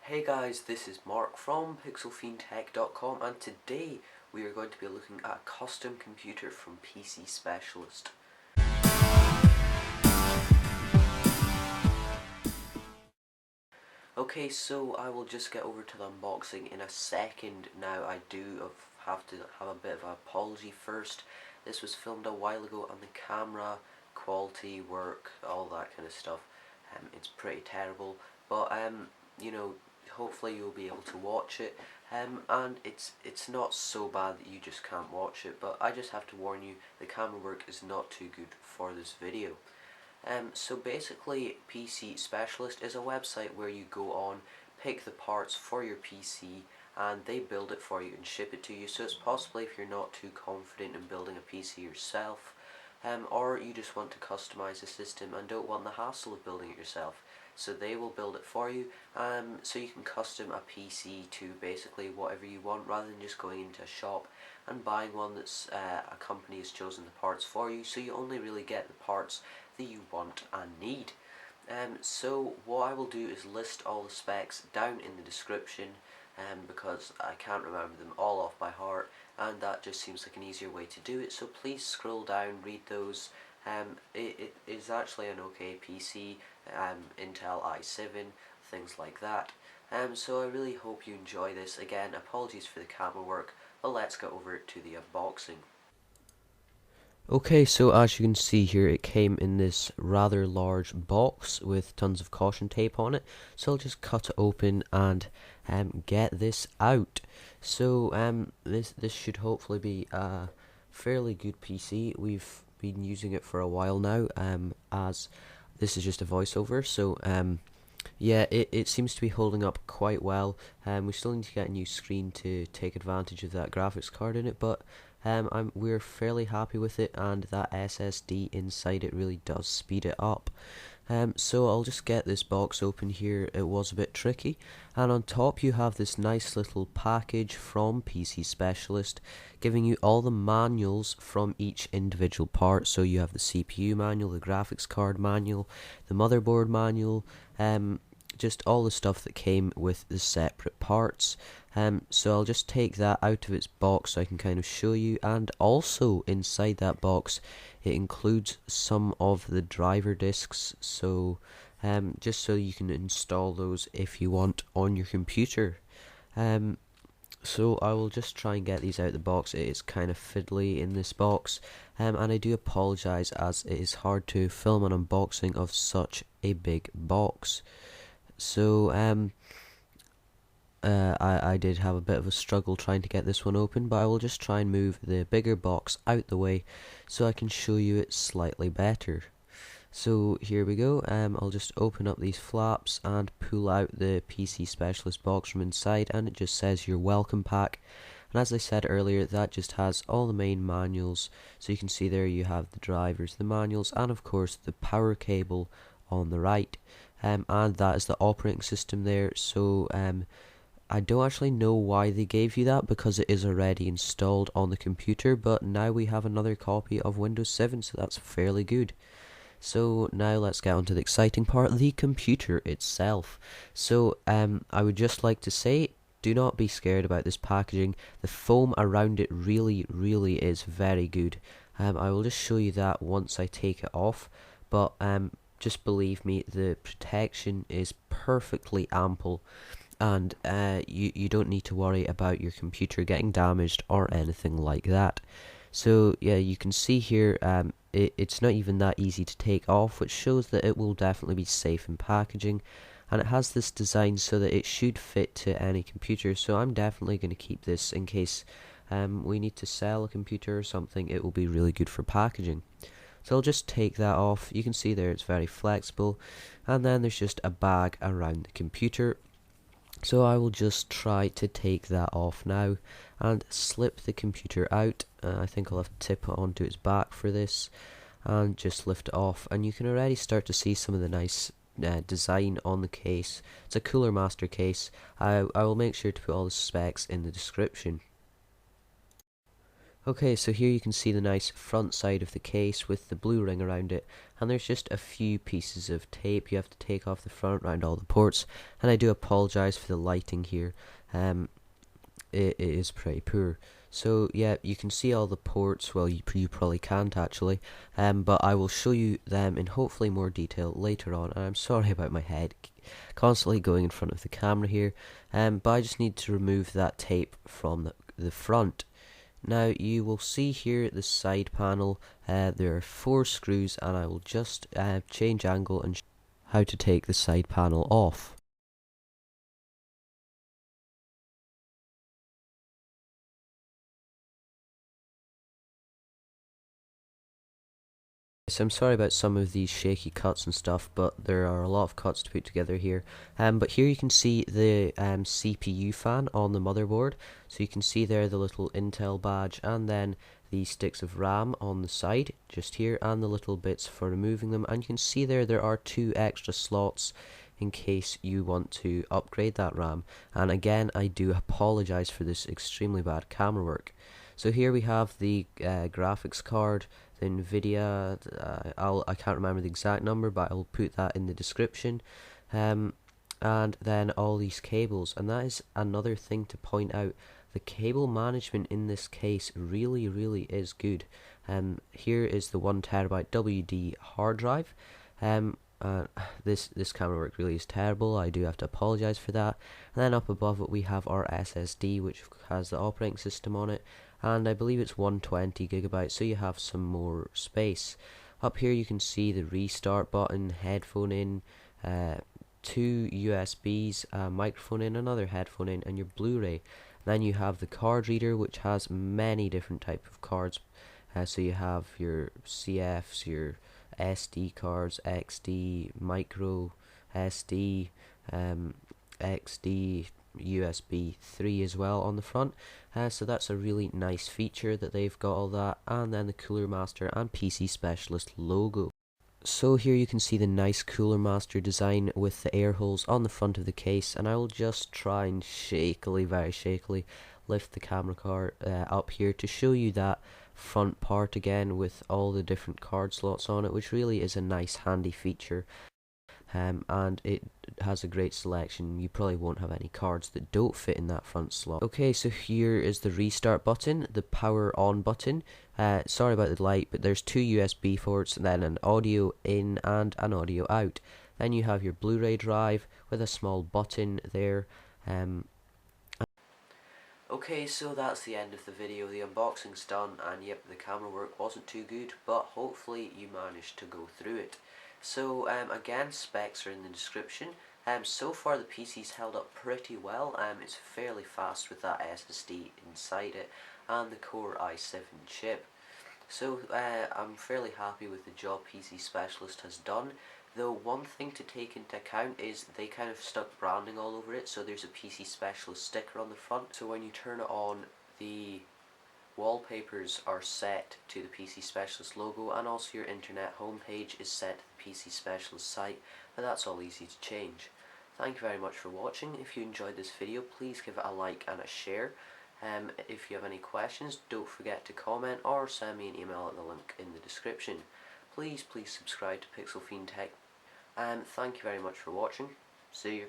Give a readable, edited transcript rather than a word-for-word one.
Hey guys, this is Mark from pixelfiendtech.com, and today we are going to be looking at a custom computer from PC Specialist. Okay, so I will just get over to the unboxing in a second. Now I do have to have a bit of an apology first. This was filmed a while ago and the camera quality, work, all that kind of stuff, it's pretty terrible, but you know, hopefully you'll be able to watch it, and it's not so bad that you just can't watch it, but I just have to warn you, the camera work is not too good for this video. So basically, PC Specialist is a website where you go on, pick the parts for your PC, and they build it for you and ship it to you. So it's possibly if you're not too confident in building a PC yourself, or you just want to customize the system and don't want the hassle of building it yourself. So they will build it for you, so you can custom a PC to basically whatever you want, rather than just going into a shop and buying one that's a company has chosen the parts for you, so you only really get the parts that you want and need. So what I will do is list all the specs down in the description, because I can't remember them all off by heart, and that just seems like an easier way to do it, so please scroll down, read those. It is actually an okay PC, Intel i7, things like that. So I really hope you enjoy this. Again, apologies for the camera work, but let's get over to the unboxing. Okay, so as you can see here, it came in this rather large box with tons of caution tape on it. So I'll just cut it open and get this out. So this should hopefully be a fairly good PC. We've been using it for a while now, as this is just a voiceover. So yeah, it seems to be holding up quite well. We still need to get a new screen to take advantage of that graphics card in it, but we're fairly happy with it, and that SSD inside it really does speed it up. So I'll just get this box open here. It was a bit tricky, and on top you have this nice little package from PC Specialist giving you all the manuals from each individual part. So you have the CPU manual, the graphics card manual, the motherboard manual, just all the stuff that came with the separate parts. So I'll just take that out of its box so I can kind of show you, and also inside that box it includes some of the driver discs, so just so you can install those if you want on your computer. So I will just try and get these out of the box. It is kind of fiddly in this box, and I do apologise as it is hard to film an unboxing of such a big box. So I did have a bit of a struggle trying to get this one open, but I will just try and move the bigger box out the way so I can show you it slightly better. So here we go. I'll just open up these flaps and pull out the PC Specialist box from inside, and it just says your welcome pack. And as I said earlier, that just has all the main manuals. So you can see there you have the drivers, the manuals, and of course the power cable on the right. And that is the operating system there. So I don't actually know why they gave you that, because it is already installed on the computer, but now we have another copy of Windows 7, so that's fairly good. So now let's get on to the exciting part, the computer itself. So I would just like to say, do not be scared about this packaging. The foam around it really is very good. I will just show you that once I take it off, but just believe me, the protection is perfectly ample, and you don't need to worry about your computer getting damaged or anything like that. So yeah, you can see here it's not even that easy to take off, which shows that it will definitely be safe in packaging, and it has this design so that it should fit to any computer. So I'm definitely going to keep this in case we need to sell a computer or something. It will be really good for packaging. So I'll just take that off. You can see there it's very flexible, and then there's just a bag around the computer. So I will just try to take that off now and slip the computer out. I think I'll have to tip it onto its back for this and just lift it off, and you can already start to see some of the nice design on the case. It's a Cooler Master case. I will make sure to put all the specs in the description. Okay, so here you can see the nice front side of the case with the blue ring around it, and there's just a few pieces of tape you have to take off the front around all the ports, and I do apologize for the lighting here. It is pretty poor. So yeah, you can see all the ports. Well, you probably can't actually, but I will show you them in hopefully more detail later on. And I'm sorry about my head constantly going in front of the camera here, but I just need to remove that tape from the front. Now you will see here the side panel, there are 4 screws, and I will just change angle and how to take the side panel off. So I'm sorry about some of these shaky cuts and stuff, but there are a lot of cuts to put together here. But here you can see the CPU fan on the motherboard. So you can see there the little Intel badge, and then the sticks of RAM on the side, just here, and the little bits for removing them. And you can see there are 2 extra slots in case you want to upgrade that RAM. And again, I do apologize for this extremely bad camera work. So here we have the graphics card, the nvidia. I can't remember the exact number, but I'll put that in the description. And then all these cables, and that is another thing to point out. The cable management in this case really is good. Here is the 1TB WD hard drive. This camera work really is terrible. I do have to apologize for that. And then up above it we have our SSD, which has the operating system on it, and I believe it's 120 gigabytes, so you have some more space. Up here you can see the restart button, headphone in, 2 USBs, a microphone in, another headphone in, and your Blu-ray. Then you have the card reader, which has many different types of cards. So you have your CFs, your SD cards, XD, micro, SD, XD, USB 3 as well on the front. So that's a really nice feature that they've got all that, and then the Cooler Master and PC Specialist logo. So here you can see the nice Cooler Master design with the air holes on the front of the case, and I will just try and very shakily lift the camera card up here to show you that front part again with all the different card slots on it, which really is a nice handy feature. And it has a great selection. You probably won't have any cards that don't fit in that front slot. Okay, so here is the restart button, the power on button. Sorry about the light, but there's 2 USB ports, and then an audio in and an audio out. Then you have your Blu-ray drive with a small button there. Okay, so that's the end of the video. The unboxing's done, and yep, the camera work wasn't too good, but hopefully you managed to go through it. So again, specs are in the description. So far the PC's held up pretty well. It's fairly fast with that SSD inside it and the Core i7 chip. So I'm fairly happy with the job PC Specialist has done. Though one thing to take into account is they kind of stuck branding all over it, so there's a PC Specialist sticker on the front. So when you turn it on, the wallpapers are set to the PC Specialist logo, and also your internet homepage is set to the PC Specialist site, but that's all easy to change. Thank you very much for watching. If you enjoyed this video, please give it a like and a share. If you have any questions, don't forget to comment or send me an email at the link in the description. Please subscribe to Pixel Fiend Tech, and thank you very much for watching. See you.